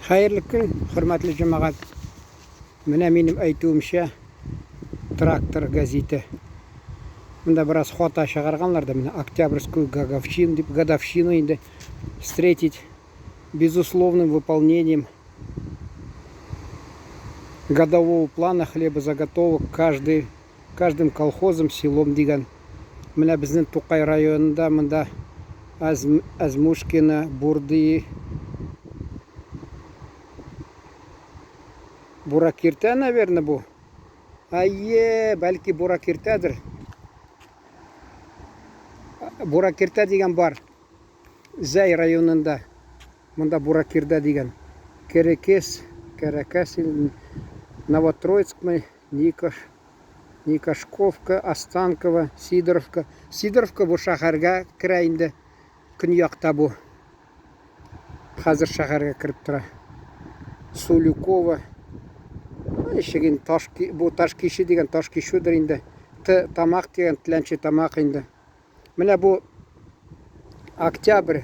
Hayırlı gün, hürmetli cemaat. Mine benim aytуымча трактор газеті. Мында біраз хота шығарғанлар да, міне Октябрьскую годовщину енді встретить безусловным выполнением годового плана хлебозаготовок каждым колхозом, селом деген. Міне біздің Тукай районында мында Азмушкина, Бурды, Буракирте, наверное, бұл. Бәлки Буракиртедір. Буракирте деген бар. Зәй районында. Мұнда Буракирте деген. Керекес, Новотроицк, Никашковка, Останкова, Сидоровка. Сидоровка бұл шахарға кірайынды. Күн яқта бұл. Қазір шахарға кіріп тұра. Сулюкова. Ешеген бұл Ташкеші деген Ташкешудыр енді. Тамақ деген Тіләнші тамақ енді. Міне бұл Октябрь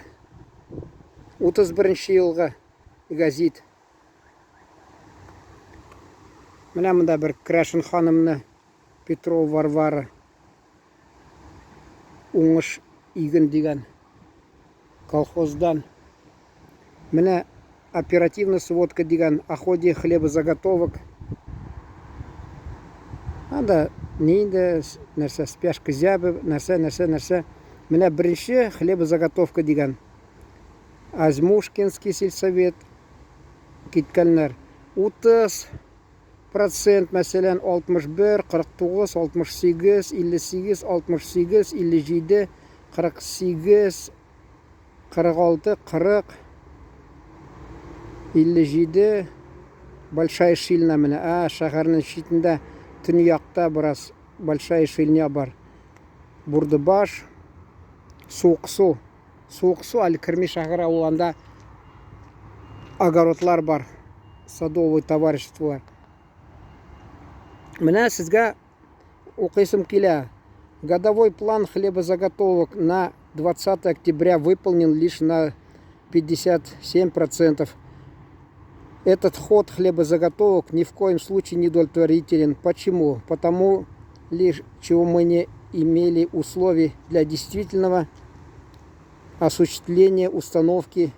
31 жылғы газет. Міне мұнда бір Крашын ханымны Петрова Варвара Оңыш Игін деген колхоздан. Міне оперативная сводка деген о ходе хлебозаготовок. Анда нейді нәрсе спяшка зябы, нәрсе. Міне бірінші хлебозаготовка деген. Азмушкинский сельсовет кеткәннәр 30%, мәселен 61, 49, 68, 58, 68, 57, 48, 46, 40, 57, Большая Шильня міне. Шағарының шетінде түнияқта біраз Большая Шильня бар. Бурдыбаш, Суықсу. Суықсу әлі кірме шағыр ауылында огородлар бар. Садовый товариществолар. Міне сізге оқисым келе. Годовой план хлебозаготовок на 20 октября выполнен лишь на 57%. Этот ход хлебозаготовок ни в коем случае не удовлетворителен. Почему? Потому лишь, чего мы не имели условий для действительного осуществления установки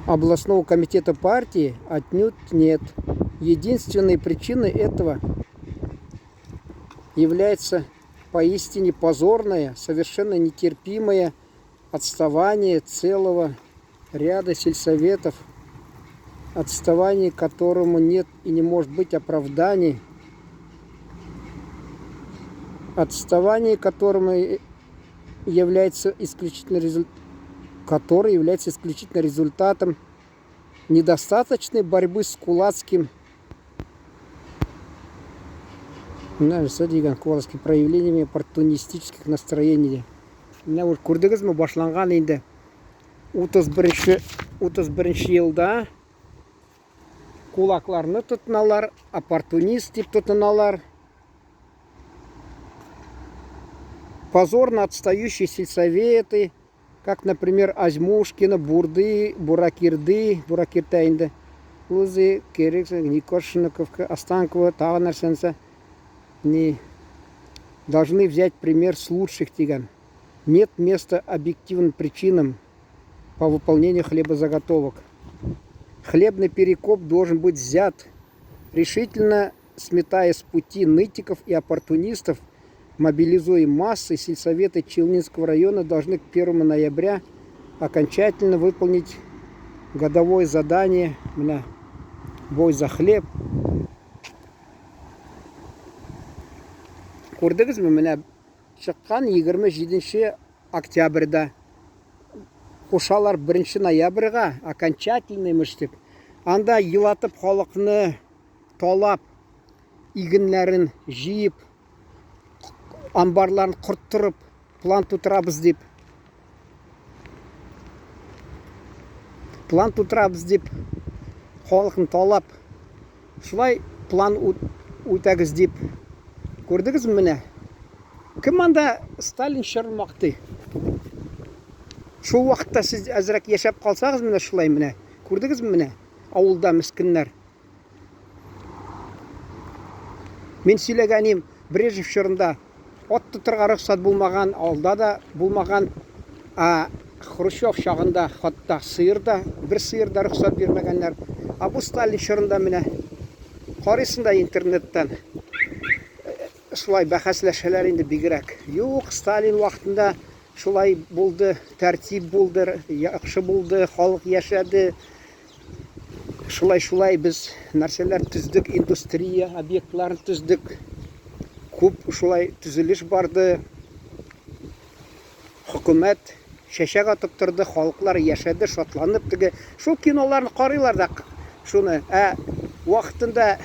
областного комитета партии отнюдь нет. Единственной причиной этого является поистине позорное, совершенно нетерпимое отставание целого ряда сельсоветов, отставание которому нет и не может быть оправданий, отставание которому является исключительно результатом недостаточной борьбы с кулацким проявлениями оппортунистических настроений. Міне көрдіңіз ме, башланған енді 31 жылда кулакларны тұтыналар, оппортунист деп тұтыналар. Позорно отстающие сельсоветы, как, например, Азмушкина, Бурды, Буракирте, Лузы, Керекс, Никошинаковка, Останкова, Таванарсенса, не должны взять пример с лучших тиган. Нет места объективным причинам по выполнению хлебозаготовок. Хлебный перекоп должен быть взят, решительно сметая с пути нытиков и оппортунистов. Мобилизуя массы, сельсоветы Челнинского района должны к 1 ноября окончательно выполнить годовое задание на бой за хлеб. Көрдіңіз бе, міне шыққан 27 октябрьда. Қошалар 1 ноябрьға окончательный мүштіп. Анда елатып халықны талап, игінлерін жиып, амбарларын құрттырып, план тұтырабыз деп. Халықын талап, шылай план өтәгіз деп. Көрдіңіз міне? Кім анда Сталин шырылмақты? Шул вакытта сез әзрәк яшәп калсагыз, менә шулай менә. Күрдегезме менә? Авылда мискеннәр. Мен сөйләгәнем Брежнев чорында ат тотырга рөхсәт булмаган, алда да булмаган, Хрущев чагында хатта сыйырда, бер сыйырда рөхсәт бирмәгәннәр. Бу Сталин чорында менә карыйсың да интернеттан. Шулай бәхәсләшәләр инде бигрәк. Юк, Сталин вакытында шулай булды, тәртип булды, яхшы булды, халык яшәде. Шулай без нәрсәләр төздек, индустрия объектларын төздек. Күп шулай төзелеш барды. Хөкүмәт шәшәк атып торды, халыклар яшәде, шатланып теге. Шул киноларны карыйлар да шуны. Вакытында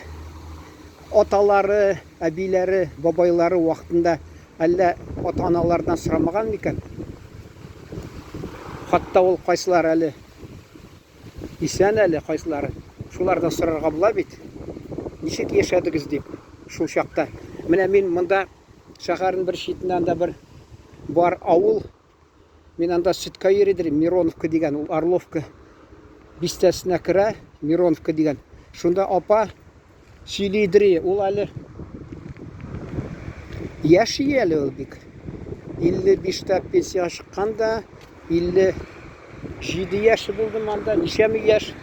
аталары, әбиләре, бабайлары вакытында әллә ата-аналардан сорамаган микән? Хатта ул кайсылар әле исән әле кайсылары. Шулардан сорарга була бит. Ничек яшәдегез дип шул чакта. Менә мин монда шәһәрнең бер читендә да бер бар авыл. Мин анда сөткә йөридем, Мироновка дигән, ул Орловка бистәсенә керә, Мироновка дигән. Шунда апа сөйлидер, ул әле яши әле ул бик. 55-тә пенсияга чыкканда, 57 яшы булды монда, ничәме яшь.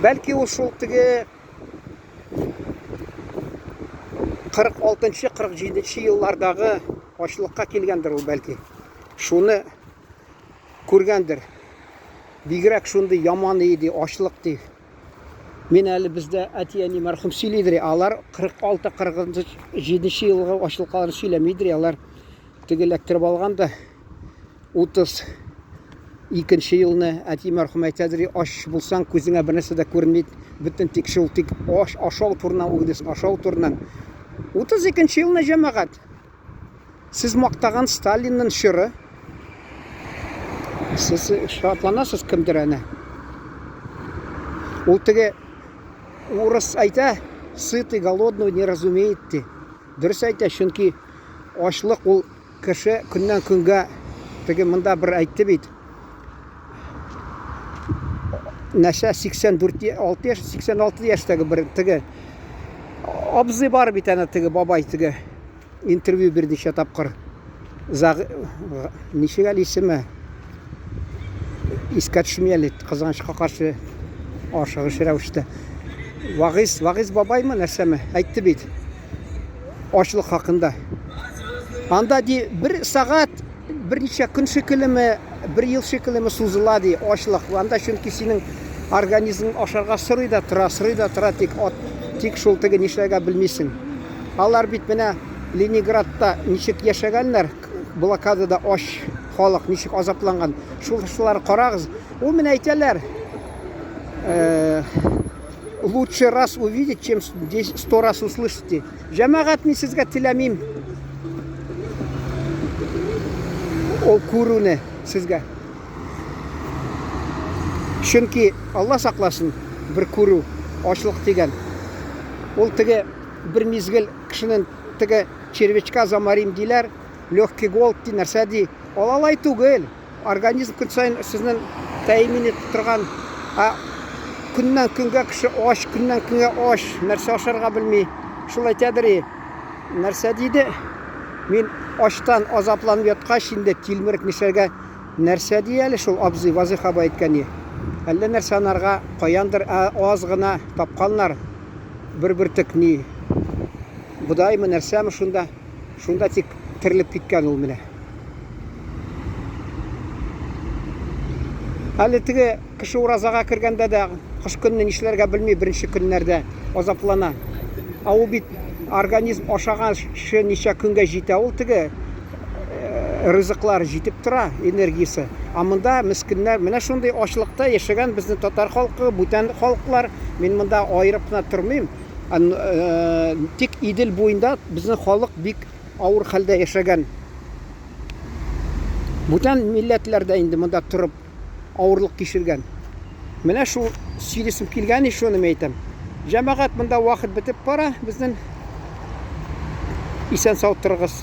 Бәлки ул шул теге 46-нчы, 47-нче еллардагы ачлыкка килгәндер ул бәлки. Шуны күргәндер. Бигрәк шундый яман иде, ачлык ди. Мен әле бездә әти-әни мәрхүм сөйлидер, алар 46-47 елга ачлыкларын сөйләмидер, алар теге эләктереп алганда 32-нче елны әти мәрхүм әйтәдер, аш булсаң күзеңә бер нәрсә дә күренмәйди, бөтен тик шул тик ашау турына уйдысын, ашау турынан. 32-нче елны җәмәгать. Сез мактаган Сталинның чоры. Сез шатланасыз кемдер әнә. Ул теге урыс әйтә, сытый, голодный не разумеет ди. Дөрес әйтә, чөнки ачлык ул кеше көннән көнгә теге монда бер әйтте бит. Нәшә 86 яшьтәге бер теге абзый бар бит әнә теге бабай теге интервью бирде ничә тапкыр. Ничек әле исеме? Искә төшмәле, кызганычка каршы ашыгыш рәвештә. Вагыз бабаймы нәрсәме? Әйтте бит. Ачлык хакында. Анда ди бер сагать, берничә көн шикелеме, бер ел шикелеме сузыла ди ачлык. Анда чөнки синең организм ашарга сорый да тора, тик шул теге нишләргә белмисең. Алар бит менә Ленинградта ничек яшәгәннәр, блокадада аш халык ничек азапланган. Шулар карагыз. Ул менә әйтәләр, лучше раз увидеть, чем 100 раз услышать. Җәмәгать, мин сезгә теләмим. Ул күрүне сезгә. Чөнки Алла сакласын, бер күрү, ачлык дигән. Ул теге бер мизгел кешенең теге червячка замарим диләр, легкий голод ди, нәрсә ди. Алалай түгел. Организм көн сайын сезнең тәэмин итеп торган, көннән көнгә кеше аш, көннән көнгә аш, нәрсә ашарга белми. Шул әйтәдер, нәрсә диде? Мин аштан азапланып яткач инде тилмерек нишәргә нәрсә ди әле шул абзый Вазыйх абай әйткәне. Әллә нәрсә анарга каяндыр аз гына тапканнар. Бер тик ни. Будаймы нәрсәме шунда? Шунда тик тирилеп киткән ул менә. Әле теге кеше уразага кергәндә дә кыш көнне нишләргә белми, беренче көннәрдә азаплана. Ул бит организм ашаган ничә көнгә җитә, ул теге ризыклар җитеп тора, энергиясе. Монда мискеннәр менә шундый ачлыкта яшәгән безнең татар халкы, бүтән халыклар, мин монда аерып кына тормыйм. Тик Идел буенда безнең халык бик авыр хәлдә яшәгән. Бүтән милләтләрдә инде монда торып авырлык кичергән. Менә шул сөйлесем килгән шуны әйтәм. Җәмәгать, монда вакыт бетеп бара, безнең исән сау торыгыз.